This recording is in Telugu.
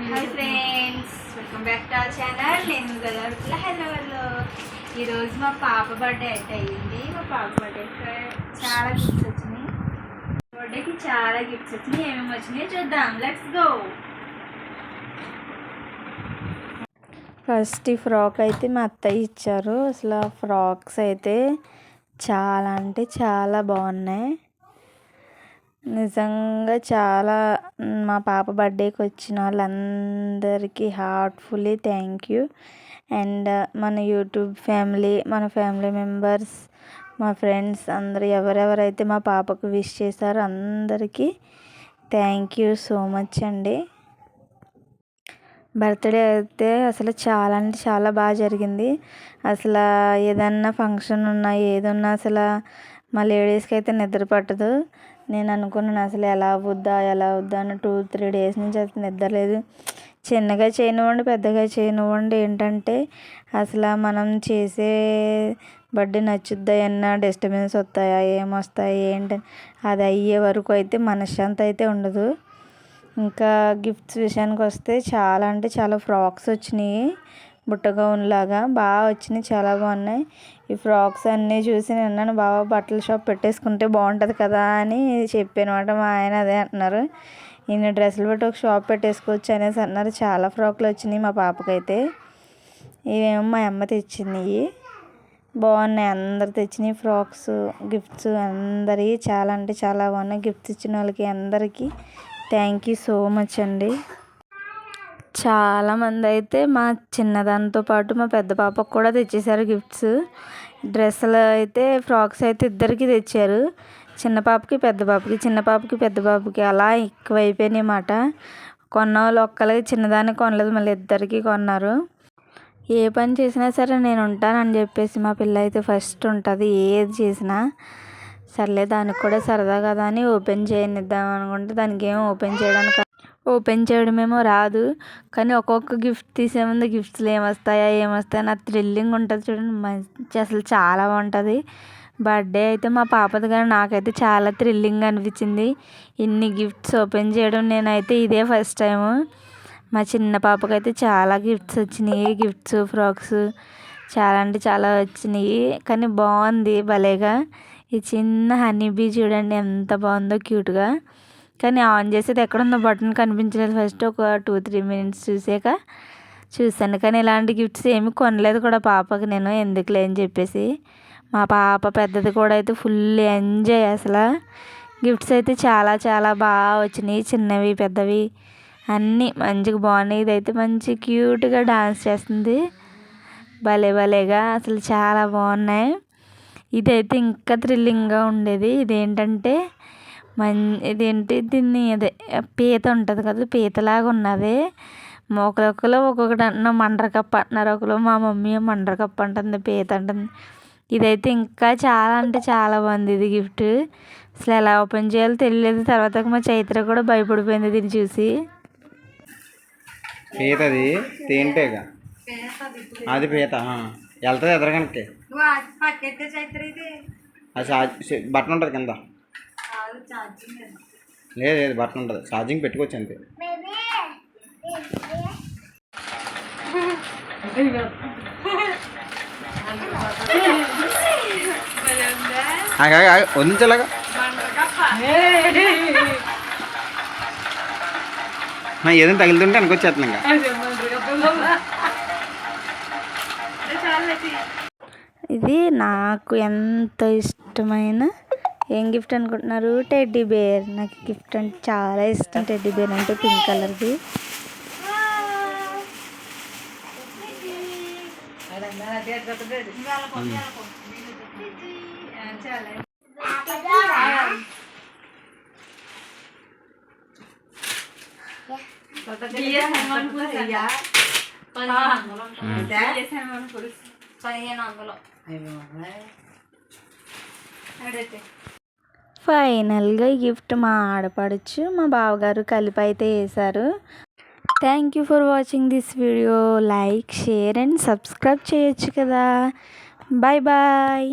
Hi friends, welcome back to our channel. నేను గోదావరిలో హైదరాబాద్లో. ఈరోజు మా పాప బర్త్డే అయ్యింది. మా పాప బర్త్డేకి చాలా గిఫ్ట్స్ వచ్చినాయి. బర్త్డేకి చాలా గిఫ్ట్స్ వచ్చినాయి. ఏమేమి వచ్చినాయో చూద్దాం. Let's go. ఫస్ట్ ఈ ఫ్రాక్ అయితే మా అత్తయ్య ఇచ్చారు. అసలు ఆ ఫ్రాక్స్ అయితే చాలా అంటే చాలా బాగున్నాయి. నిజంగా చాలా మా పాప బర్త్డేకి వచ్చిన వాళ్ళందరికీ హార్ట్ఫుల్లీ థ్యాంక్ యూ. అండ్ మన యూట్యూబ్ ఫ్యామిలీ, మన ఫ్యామిలీ మెంబర్స్, మా ఫ్రెండ్స్ అందరూ ఎవరెవరైతే మా పాపకు విష్ చేశారో అందరికీ థ్యాంక్ యూ సో మచ్ అండి. బర్త్డే అయితే అసలు చాలా అంటే చాలా బాగా జరిగింది. అసలు ఏదన్నా ఫంక్షన్ ఉన్నా ఏదున్నా అసలు మా లేడీస్కి అయితే నిద్ర పట్టదు. నేను అనుకున్నాను అసలు ఎలా అవుద్దా అని 2-3 డేస్ నుంచి అసలు నిద్ర లేదు. చిన్నగా చేయనివ్వండి, పెద్దగా చేయనివ్వండి, ఏంటంటే అసలు మనం చేసే బర్త్డే నచ్చుద్దా, ఏమన్నా డిస్టర్బెన్స్ వస్తాయా, ఏమొస్తాయి ఏంటి, అది అయ్యే వరకు అయితే మనశ్శాంతి అయితే ఉండదు. ఇంకా గిఫ్ట్స్ విషయానికి వస్తే చాలా అంటే చాలా ఫ్రాక్స్ వచ్చినాయి. బుట్ట గౌన్ లాగా బాగా వచ్చినాయి, చాలా బాగున్నాయి. ఈ ఫ్రాక్స్ అన్నీ చూసి నిన్న బాబా బట్టల షాప్ పెట్టేసుకుంటే బాగుంటుంది కదా అని చెప్పాను అనమాట. మా ఆయన అదే అంటున్నారు, ఇన్ని డ్రెస్సులు పెట్టి ఒక షాప్ పెట్టేసుకోవచ్చు అనేసి అన్నారు. చాలా ఫ్రాక్లు వచ్చినాయి మా పాపకైతే. ఇవేమో మా అమ్మ తెచ్చినాయి, బాగున్నాయి. అందరు తెచ్చినాయి ఫ్రాక్స్, గిఫ్ట్స్ అందరి చాలా అంటే చాలా బాగున్నాయి. గిఫ్ట్స్ ఇచ్చిన వాళ్ళకి అందరికీ థ్యాంక్ యూ సో మచ్ అండి. చాలామంది అయితే మా చిన్నదానితో పాటు మా పెద్ద పాపకు కూడా తెచ్చేసారు గిఫ్ట్స్. డ్రెస్సులు అయితే ఫ్రాక్స్ అయితే ఇద్దరికి తెచ్చారు, చిన్న పాపకి పెద్ద పాపకి, చిన్న పాపకి పెద్ద పాపకి అలా ఎక్కువైపోయినాయి అన్నమాట. కొన్న వాళ్ళు ఒక్కరికి చిన్నదానికి కొనలేదు, మళ్ళీ ఇద్దరికి కొన్నారు. ఏ పని చేసినా సరే నేను ఉంటానని చెప్పేసి మా పిల్ల అయితే ఫస్ట్ ఉంటుంది ఏది చేసినా. సర్లే దానికి కూడా సరదా కదా అని ఓపెన్ చేయనిద్దాం అనుకుంటే దానికి ఏమో ఓపెన్ చేయడమేమో రాదు. కానీ ఒక్కొక్క గిఫ్ట్ తీసే ముందు గిఫ్ట్స్లో ఏమొస్తాయా నా థ్రిల్లింగ్ ఉంటుంది చూడండి, మంచి అసలు చాలా బాగుంటుంది. బర్త్డే అయితే మా పాపది కానీ నాకైతే చాలా థ్రిల్లింగ్ అనిపించింది. ఇన్ని గిఫ్ట్స్ ఓపెన్ చేయడం నేనైతే ఇదే ఫస్ట్ టైము. మా చిన్న పాపకైతే చాలా గిఫ్ట్స్ వచ్చినాయి, గిఫ్ట్స్ ఫ్రాక్స్ చాలా అంటే చాలా వచ్చినాయి. కానీ బాగుంది భలేగా. ఈ చిన్న హనీ బీ చూడండి ఎంత బాగుందో క్యూట్గా. కానీ ఆన్ చేసేది ఎక్కడుందో బటన్ కనిపించలేదు. ఫస్ట్ ఒక 2-3 మినిట్స్ చూసాను. కానీ ఇలాంటి గిఫ్ట్స్ ఏమి కొనలేదు కూడా పాపకి నేను, ఎందుకులే అని చెప్పేసి. మా పాప పెద్దది కూడా అయితే ఫుల్ ఎంజాయ్. అసలు గిఫ్ట్స్ అయితే చాలా చాలా బాగా వచ్చినాయి, చిన్నవి పెద్దవి అన్నీ మంచిగా బాగున్నాయి. ఇదైతే మంచి క్యూట్గా డాన్స్ చేస్తుంది భలేగా, అసలు చాలా బాగున్నాయి. ఇదైతే ఇంకా థ్రిల్లింగ్గా ఉండేది. ఇదేంటంటే దీన్ని అదే పీత ఉంటుంది కదా, పీతలాగా ఉన్నది. ఒకరు ఒక్కొక్కటి అంటున్నాం, మండ్రకప్ప అంటున్నారు, ఒకరు మా మమ్మీ మండ్రకప్ప అంటుంది, పీత అంటుంది. ఇదైతే ఇంకా చాలా అంటే చాలా బాగుంది. ఇది గిఫ్ట్ అసలు ఎలా ఓపెన్ చేయాలో తెలియలేదు. తర్వాత మా చైత్ర కూడా భయపడిపోయింది దీన్ని చూసి. పీతది తింటేగా అది పీత వెళ్తుంది ఎదరగనక్కి. అది బట్టన్ ఉంటుంది కింద, లేదు బట్టన్ ఉంటుంది, ఛార్జింగ్ పెట్టుకోవచ్చు అంతే. వందించలాగా ఏదైనా తగులుతుంటే అనుకొచ్చేస్తున్నాం ఇంకా. ఇది నాకు ఎంత ఇష్టమైన ఏం గిఫ్ట్ అనుకుంటున్నారు, టెడ్డీ బేర్. నాకు గిఫ్ట్ అంటే చాలా ఇష్టం, టెడ్డీ బేర్ అంటే పింక్ కలర్ది. ఫైనల్గా ఈ గిఫ్ట్ మా ఆడపడుచు మా బావగారు కలిపి అయితే వేశారు. Thank you for watching this video. Like, share and subscribe చేయొచ్చు కదా. బాయ్.